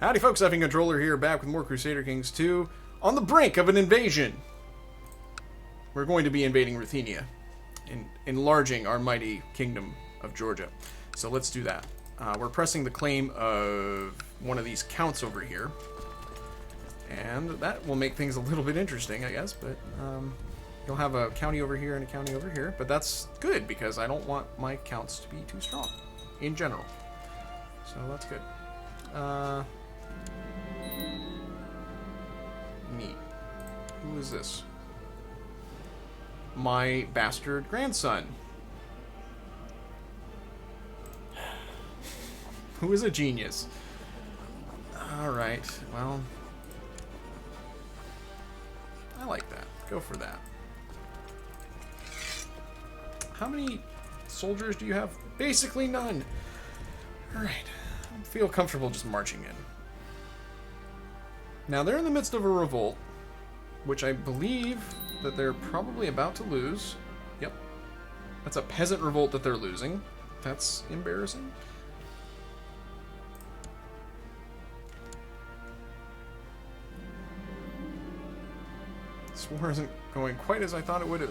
Howdy folks, Effing Controller here, back with more Crusader Kings 2, on the brink of an invasion. We're going to be invading Ruthenia, enlarging our mighty kingdom of Georgia. So let's do that. We're pressing the claim of one of these counts over here, and that will make things a little bit interesting, I guess, but you'll have a county over here and a county over here, but that's good, because I don't want my counts to be too strong, in general. So that's good. Neat. Who is this? My bastard grandson. Who is a genius. Alright, well, I like that. Go for that. How many soldiers do you have? Basically none. Alright. I feel comfortable just marching in. Now, they're in the midst of a revolt, which I believe that they're probably about to lose. Yep. That's a peasant revolt that they're losing. That's embarrassing. This war isn't going quite as I thought it would.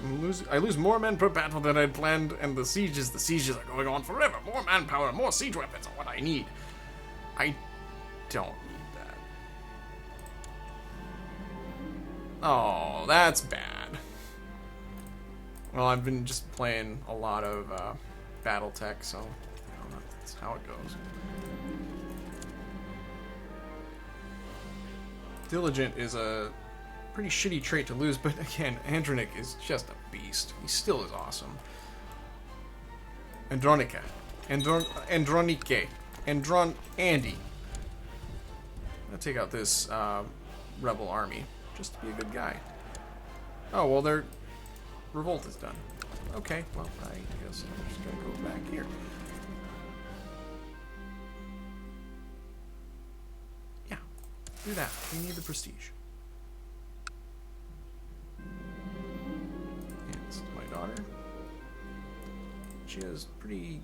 I lose more men per battle than I'd planned, and the sieges are going on forever. More manpower, more siege weapons are what I need. I don't need that. Oh, that's bad. Well, I've been just playing a lot of BattleTech, so that's how it goes. Diligent is a pretty shitty trait to lose, but again, Andronic is just a beast. He still is awesome. Andronica. Andronike. Andy. I'm gonna take out this rebel army just to be a good guy. Oh, well, their revolt is done. Okay, well, I guess I'm just gonna go back here. Yeah, do that. We need the prestige. And this is my daughter. She has pretty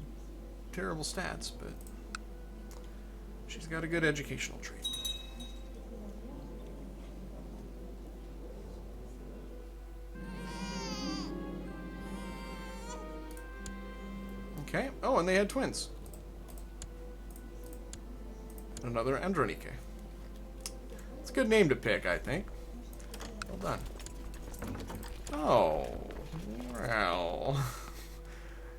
terrible stats, but she's got a good educational trait. Okay. Oh, and they had twins. Another Andronike. It's a good name to pick, I think. Well done. Oh, well.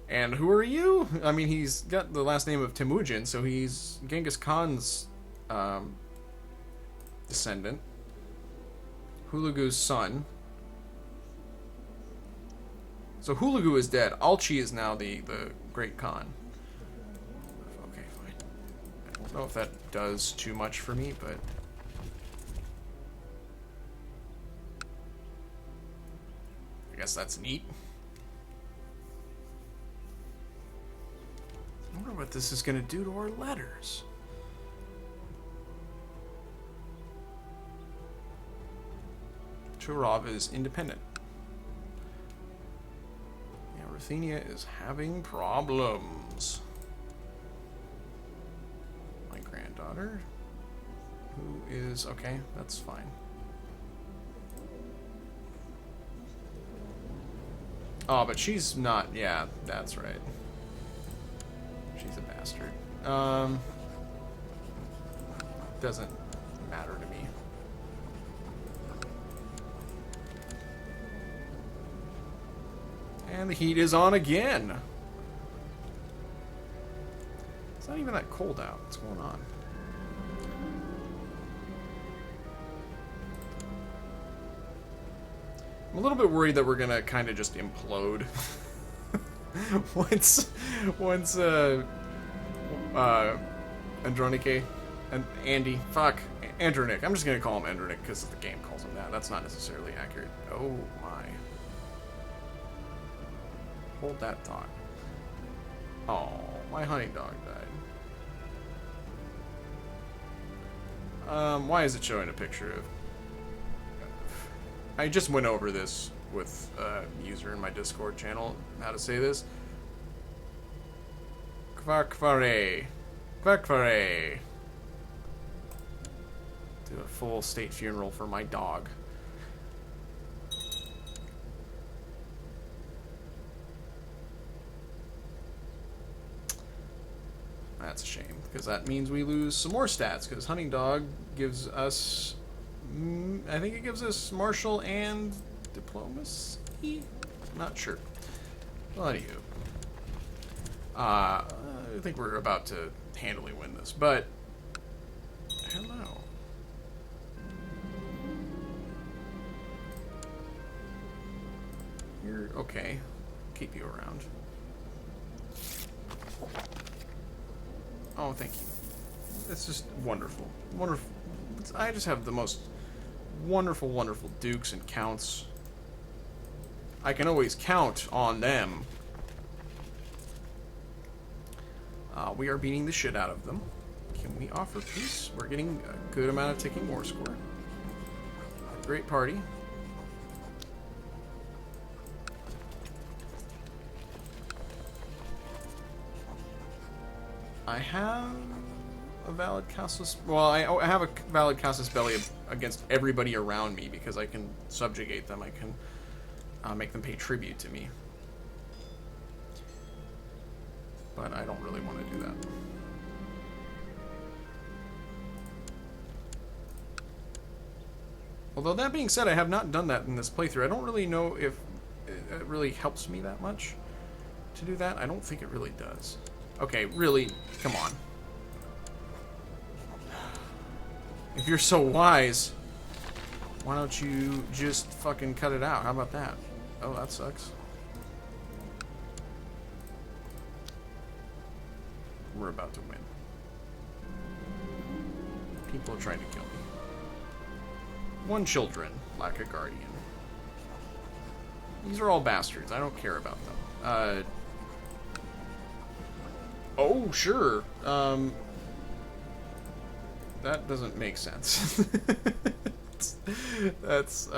And who are you? I mean, he's got the last name of Temujin, so he's Genghis Khan's descendant. Hulagu's son. So Hulagu is dead. Alchi is now the Great Khan. Okay, fine. I don't know if that does too much for me, but I guess that's neat. I wonder what this is going to do to our letters. Churov is independent. Yeah, Ruthenia is having problems. My granddaughter, who is... okay, that's fine. Oh, but she's not... yeah, that's right. She's a bastard. Doesn't matter to me. And the heat is on again. It's not even that cold out. What's going on? I'm a little bit worried that we're gonna kind of just implode. once Andronike and Andy, fuck, Andronic. I'm just gonna call him Andronic because the game calls him that. That's not necessarily accurate. Oh my. Hold that thought. Oh, my hunting dog died. Why is it showing a picture of... I just went over this with a user in my Discord channel, how to say this. Kvarkvare. Kvarkvare. Do a full state funeral for my dog. That's a shame, because that means we lose some more stats, because Hunting Dog gives us... I think it gives us Martial and Diplomacy? Not sure. Well, anywho. I think we're about to handily win this, but... Hello. You're okay. Keep you around. Oh, thank you. It's just wonderful. Wonderful. I just have the most wonderful, wonderful dukes and counts. I can always count on them. We are beating the shit out of them. Can we offer peace? We're getting a good amount of ticking war score. Great party. I have a valid casus... Well, I have a valid casus belli against everybody around me because I can subjugate them. I can make them pay tribute to me. But I don't really want to do that. Although that being said, I have not done that in this playthrough. I don't really know if it really helps me that much to do that. I don't think it really does. Okay, really, come on. If you're so wise, why don't you just fucking cut it out? How about that? Oh, that sucks. We're about to win. People are trying to kill me. One children, like a guardian. These are all bastards. I don't care about them. Oh, sure. That doesn't make sense. that's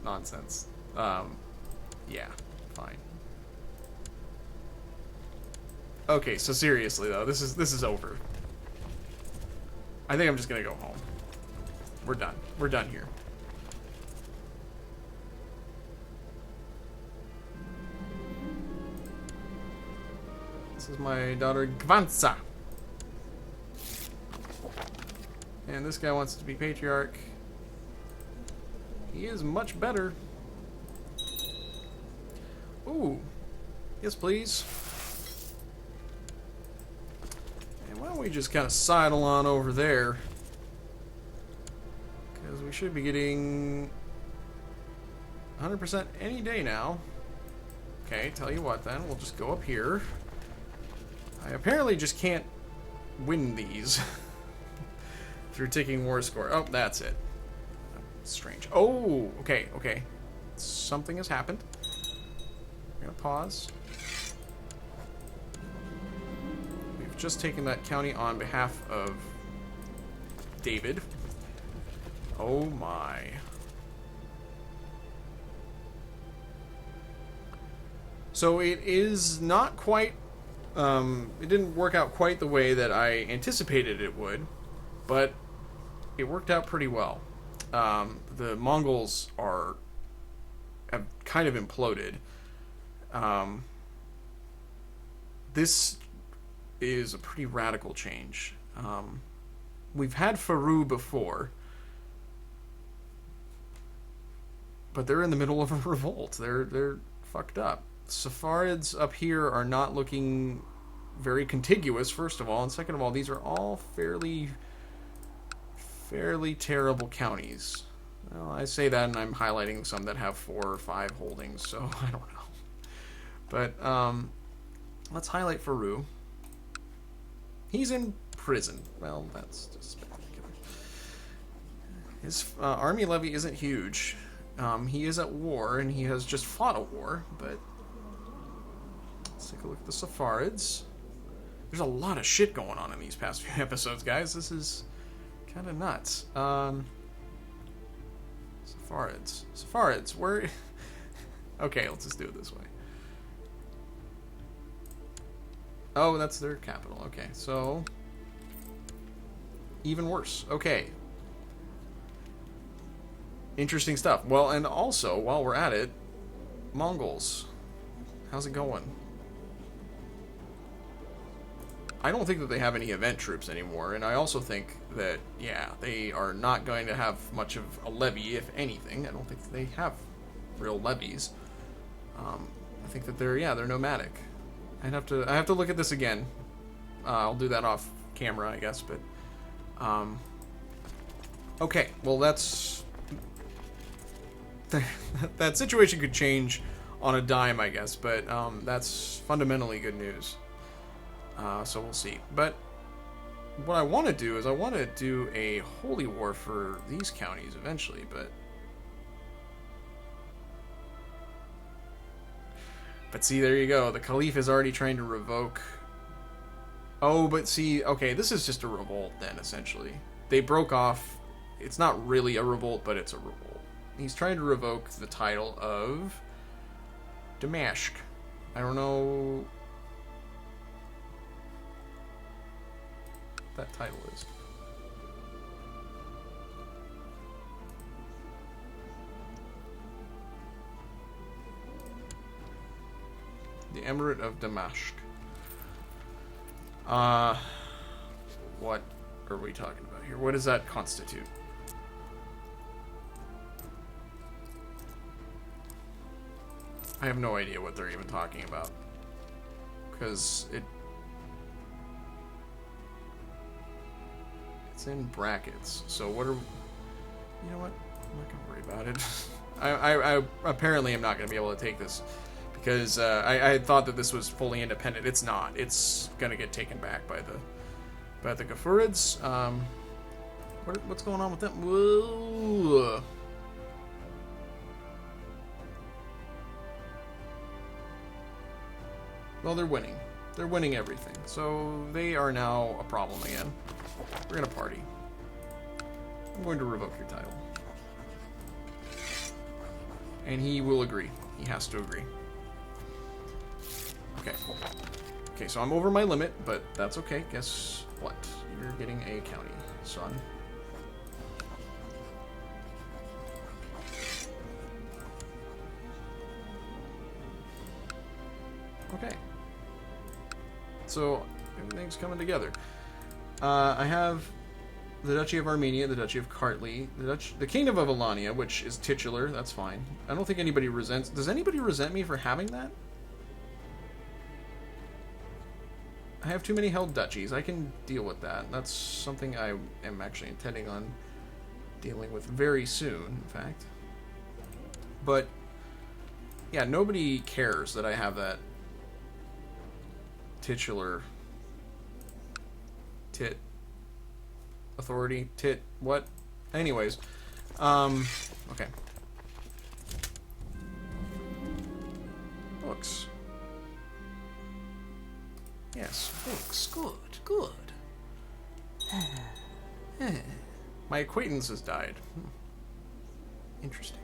nonsense. Yeah, fine. Okay, so seriously though, this is over. I think I'm just gonna go home. We're done. We're done here. This is my daughter Gvanza. And this guy wants to be patriarch. He is much better. Ooh. Yes, please. And why don't we just kind of sidle on over there? Because we should be getting 100% any day now. Okay, tell you what then. We'll just go up here. I apparently just can't win these through ticking war score. Oh, that's it. Strange. Oh, okay, okay. Something has happened. We're gonna pause. We've just taken that county on behalf of David. Oh my. So it is not quite it didn't work out quite the way that I anticipated it would, but it worked out pretty well. The Mongols have kind of imploded. This is a pretty radical change. We've had Faroe before, but they're in the middle of a revolt. They're fucked up. Saffarids up here are not looking very contiguous, first of all, and second of all, these are all fairly terrible counties. Well, I say that and I'm highlighting some that have 4 or 5 holdings, so I don't know. But let's highlight Faroe. He's in prison. Well, that's just spectacular. His army levy isn't huge. He is at war, and he has just fought a war, but let's take a look at the Saffarids. There's a lot of shit going on in these past few episodes, guys. This is kind of nuts. Saffarids, where... Okay, let's just do it this way. Oh, that's their capital. Okay, so... Even worse. Okay. Interesting stuff. Well, and also, while we're at it, Mongols. How's it going? I don't think that they have any event troops anymore, and I also think that, yeah, they are not going to have much of a levy, if anything. I don't think they have real levies. I think that they're nomadic. I have to look at this again. I'll do that off camera, I guess, but okay. Well, that's that situation could change on a dime, I guess, but that's fundamentally good news. So we'll see. But what I want to do is I want to do a holy war for these counties eventually, but see, there you go. The Caliph is already trying to revoke. Oh, but see, okay, this is just a revolt then, essentially. They broke off. It's not really a revolt, but it's a revolt. He's trying to revoke the title of Damashq. I don't know what that title is. The Emirate of Damashq. What are we talking about here? What does that constitute? I have no idea what they're even talking about. Because it's in brackets. So what are... You know what? I'm not going to worry about it. I apparently am not going to be able to take this. Because I thought that this was fully independent. It's not. It's going to get taken back by the Ghafurids. What's going on with them? Whoa. Well, they're winning. They're winning everything. So they are now a problem again. We're going to party. I'm going to revoke your title. And he will agree. He has to agree. Okay. Okay, so I'm over my limit, but that's okay. Guess what? You're getting a county, son. Okay. So, everything's coming together. I have the Duchy of Armenia, the Duchy of Kartli, the Kingdom of Alania, which is titular. That's fine. I don't think anybody resents... Does anybody resent me for having that? I have too many held duchies. I can deal with that. That's something I am actually intending on dealing with very soon, in fact. But, yeah, nobody cares that I have that titular tit authority tit what? Anyways, okay. Books. Yes, books. Good, good. My acquaintance has died. Interesting.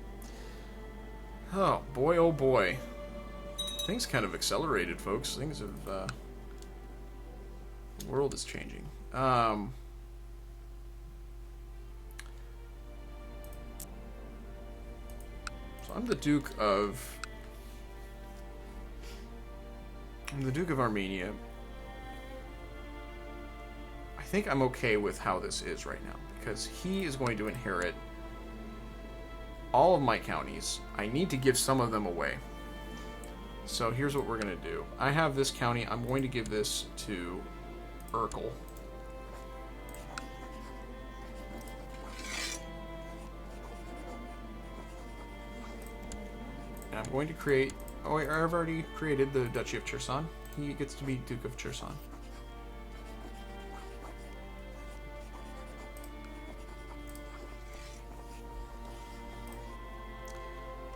Oh boy, oh boy. Things kind of accelerated, folks. Things have, the world is changing. So I'm the Duke of Armenia. I think I'm okay with how this is right now, because he is going to inherit all of my counties. I need to give some of them away. So here's what we're going to do. I have this county. I'm going to give this to Urkel. And I'm going to create... Oh, wait, I've already created the Duchy of Cherson. He gets to be Duke of Cherson.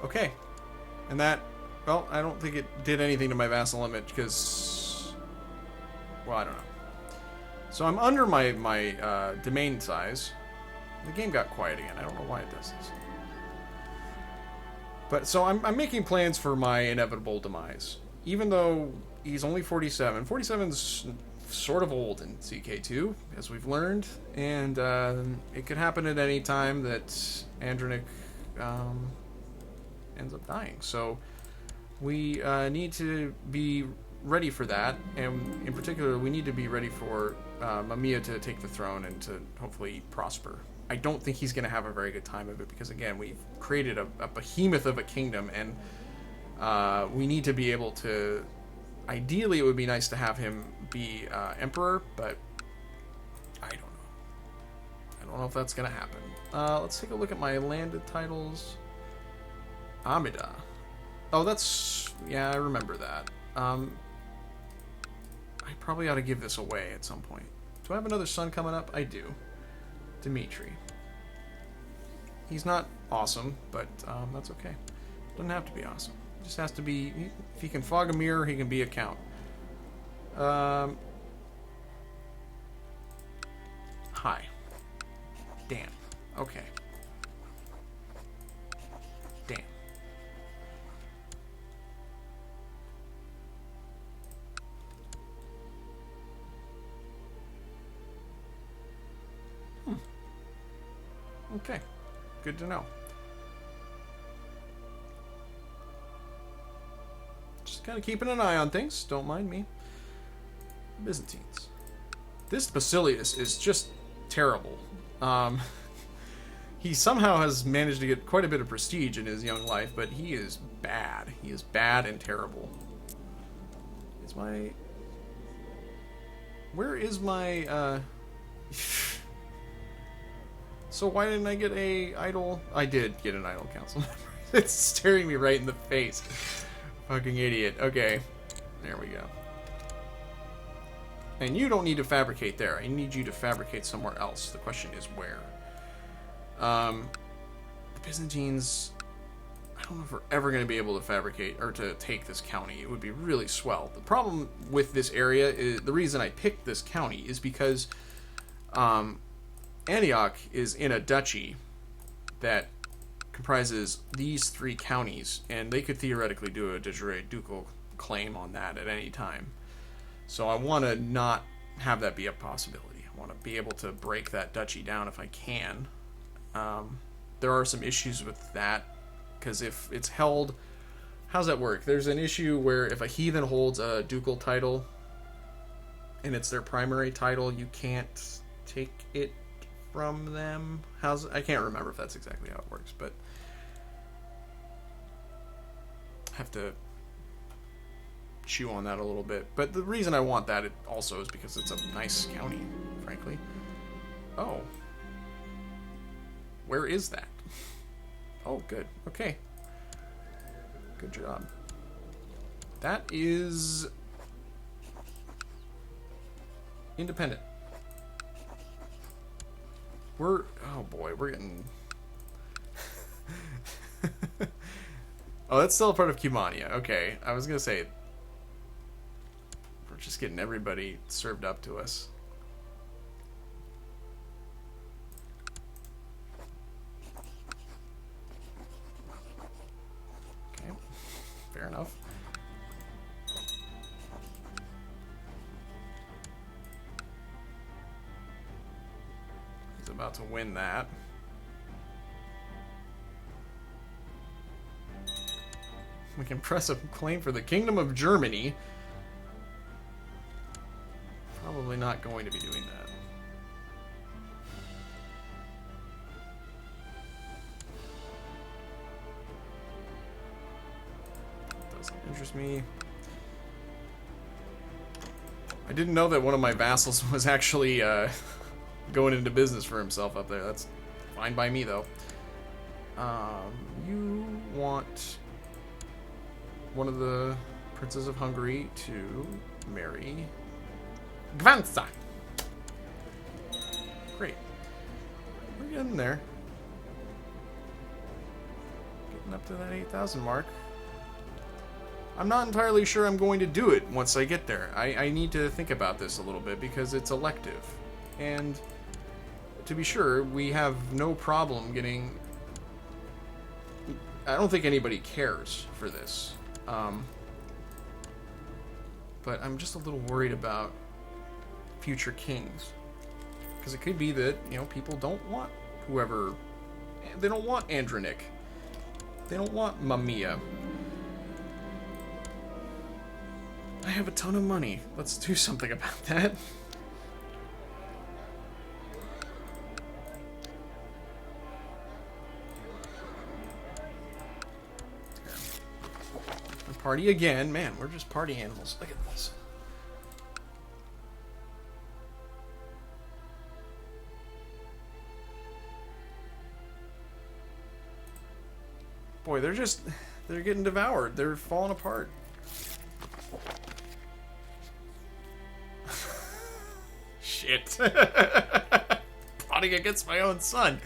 Okay. And that... Well, I don't think it did anything to my vassal limit, because... Well, I don't know. So I'm under my domain size. The game got quiet again. I don't know why it does this. But, so I'm making plans for my inevitable demise. Even though he's only 47. 47's sort of old in CK2, as we've learned. And it could happen at any time that Andronic ends up dying. So we need to be ready for that, and in particular, we need to be ready for Mamiya to take the throne and to hopefully prosper. I don't think he's going to have a very good time of it because, again, we've created a behemoth of a kingdom, and we need to be able to... Ideally, it would be nice to have him be emperor, but I don't know. I don't know if that's going to happen. Let's take a look at my landed titles. Amida. Oh, that's... Yeah, I remember that. I probably ought to give this away at some point. Do I have another son coming up? I do. Dimitri. He's not awesome, but that's okay. Doesn't have to be awesome. It just has to be... If he can fog a mirror, he can be a count. Hi. Damn. Okay. Damn. Okay. Good to know. Just kind of keeping an eye on things. Don't mind me. Byzantines. This Basilius is just terrible. He somehow has managed to get quite a bit of prestige in his young life, but he is bad. He is bad and terrible. Is my... Where is my, So why didn't I get a idol? I did get an idol council member. It's staring me right in the face. Fucking idiot. Okay. There we go. And you don't need to fabricate there. I need you to fabricate somewhere else. The question is where. The Byzantines... I don't know if we're ever going to be able to fabricate or to take this county. It would be really swell. The problem with this area is... The reason I picked this county is because... Antioch is in a duchy that comprises these 3 counties, and they could theoretically do a de jure ducal claim on that at any time. So I want to not have that be a possibility. I want to be able to break that duchy down if I can. There are some issues with that, because if it's held... How's that work? There's an issue where if a heathen holds a ducal title, and it's their primary title, you can't take it from them. I can't remember if that's exactly how it works, but I have to chew on that a little bit. But the reason I want that also is because it's a nice county, frankly. Oh. Where is that? Oh, good. Okay. Good job. That is independent. Oh boy, we're getting... Oh, that's still a part of Cumania. Okay, I was gonna say... We're just getting everybody served up to us. Okay, fair enough. About to win that. We can press a claim for the Kingdom of Germany. Probably not going to be doing that. Doesn't interest me. I didn't know that one of my vassals was actually going into business for himself up there. That's fine by me, though. You want one of the princes of Hungary to marry Gvanza. Great. We're getting there. Getting up to that 8,000 mark. I'm not entirely sure I'm going to do it once I get there. I need to think about this a little bit because it's elective. And to be sure, we have no problem getting... I don't think anybody cares for this. But I'm just a little worried about future kings. Because it could be that, you know, people don't want whoever... They don't want Andronic. They don't want Mamiya. I have a ton of money. Let's do something about that. Party again. Man, we're just party animals. Look at this. Boy, they're getting devoured. They're falling apart. Shit. Plotting against my own son.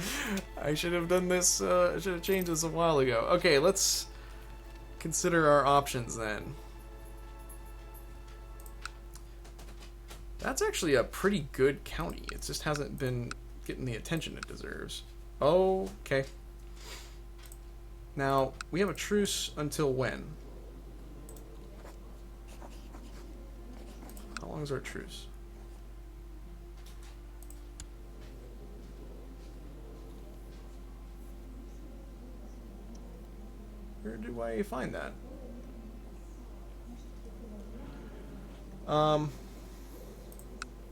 I should have done this, I should have changed this a while ago. Okay, let's consider our options then. That's actually a pretty good county. It just hasn't been getting the attention it deserves. Okay. Now, we have a truce until when? How long is our truce? Where do I find that?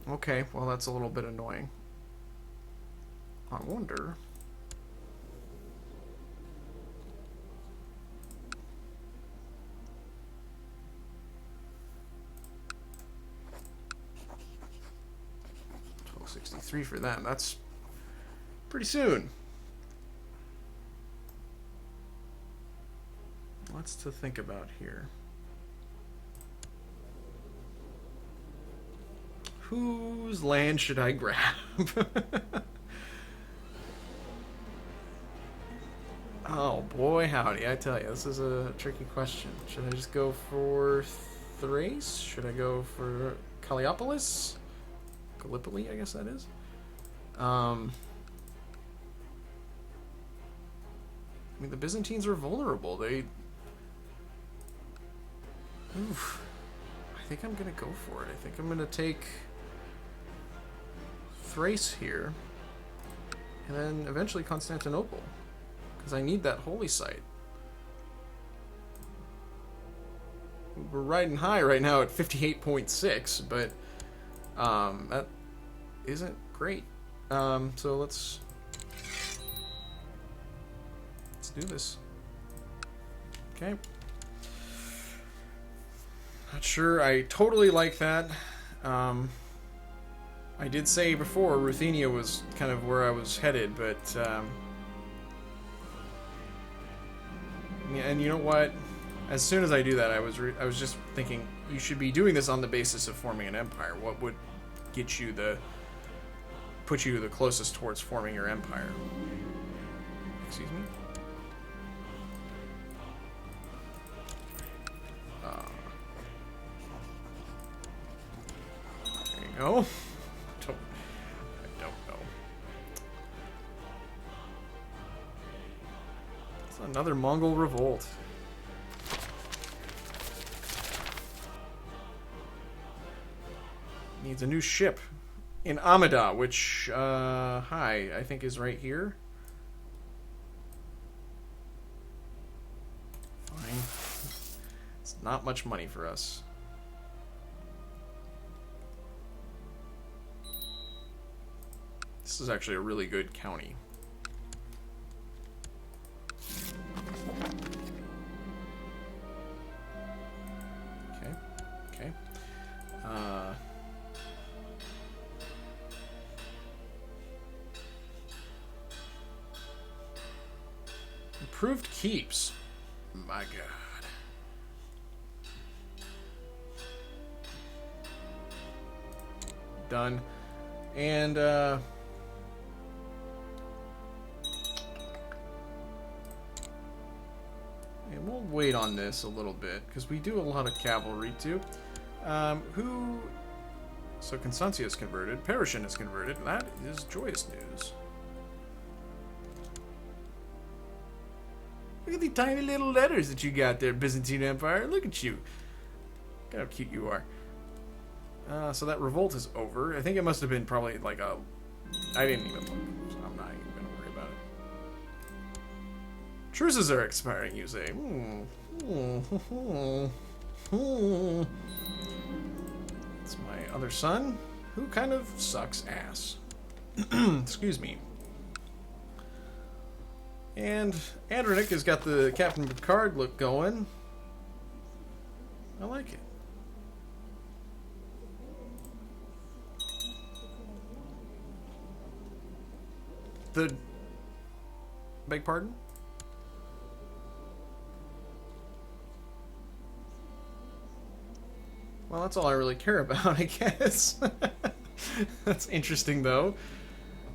Okay, well that's a little bit annoying. I wonder... $12.63 for them. That's pretty soon. Lots to think about here. Whose land should I grab? Oh boy, howdy, I tell you, this is a tricky question. Should I just go for Thrace? Should I go for Callipolis? Gallipoli, I guess that is. I mean, the Byzantines are vulnerable. Oof. I think I'm gonna go for it. I think I'm gonna take Thrace here, and then eventually Constantinople, because I need that holy site. We're riding high right now at 58.6, but that isn't great. So let's do this. Okay. Not sure I totally like that. I did say before Ruthenia was kind of where I was headed, but and you know what? As soon as I do that, I was just thinking you should be doing this on the basis of forming an empire. What would get you put you the closest towards forming your empire? Excuse me? There you go. I don't know. It's another Mongol revolt. Needs a new ship in Amida, which, I think is right here. Fine. It's not much money for us. This is actually a really good county. Okay. Improved keeps. My God. Done. And we'll wait on this a little bit, because we do a lot of cavalry too. So Constantia is converted. Perishin is converted. That is joyous news. Look at the tiny little letters that you got there, Byzantine Empire. Look at you. Look how cute you are. So that revolt is over. I think it must have been probably like a... I didn't even look, so I'm not even going to worry about Truces are expiring, you say. It's my other son, who kind of sucks ass. Excuse me. And Andronic has got the Captain Picard look going. I like it. Beg pardon? Well, that's all I really care about, I guess. That's interesting, though.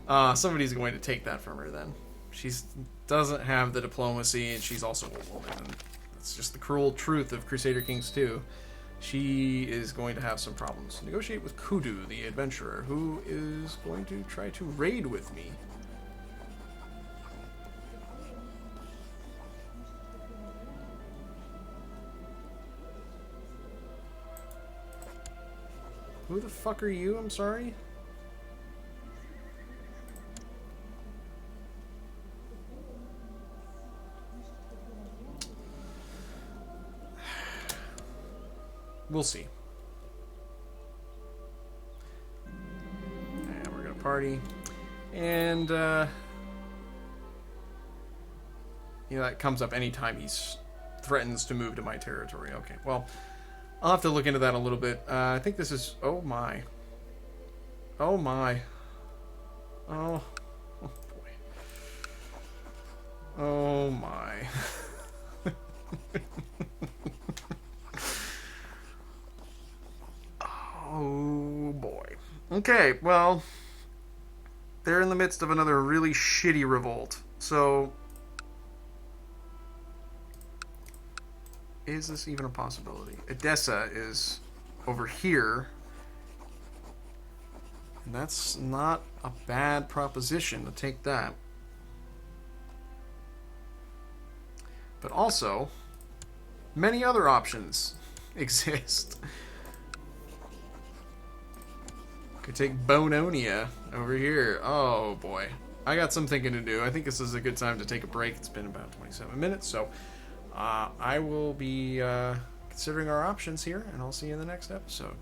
Somebody's going to take that from her, then. She doesn't have the diplomacy, and she's also a woman. And that's just the cruel truth of Crusader Kings 2. She is going to have some problems. Negotiate with Kudu, the adventurer, who is going to try to raid with me. Who the fuck are you? I'm sorry? We'll see. And we're gonna party. And, you know, that comes up anytime he threatens to move to my territory. Okay, well, I'll have to look into that a little bit. I think this is... Oh, my. Oh, my. Oh. Oh, boy. Oh, my. Oh, boy. Okay, well, they're in the midst of another really shitty revolt. So, is this even a possibility? Edessa is over here. And that's not a bad proposition to take that. But also, many other options exist. Could take Bononia over here. Oh boy. I got some thinking to do. I think this is a good time to take a break. It's been about 27 minutes, so I will be considering our options here, and I'll see you in the next episode.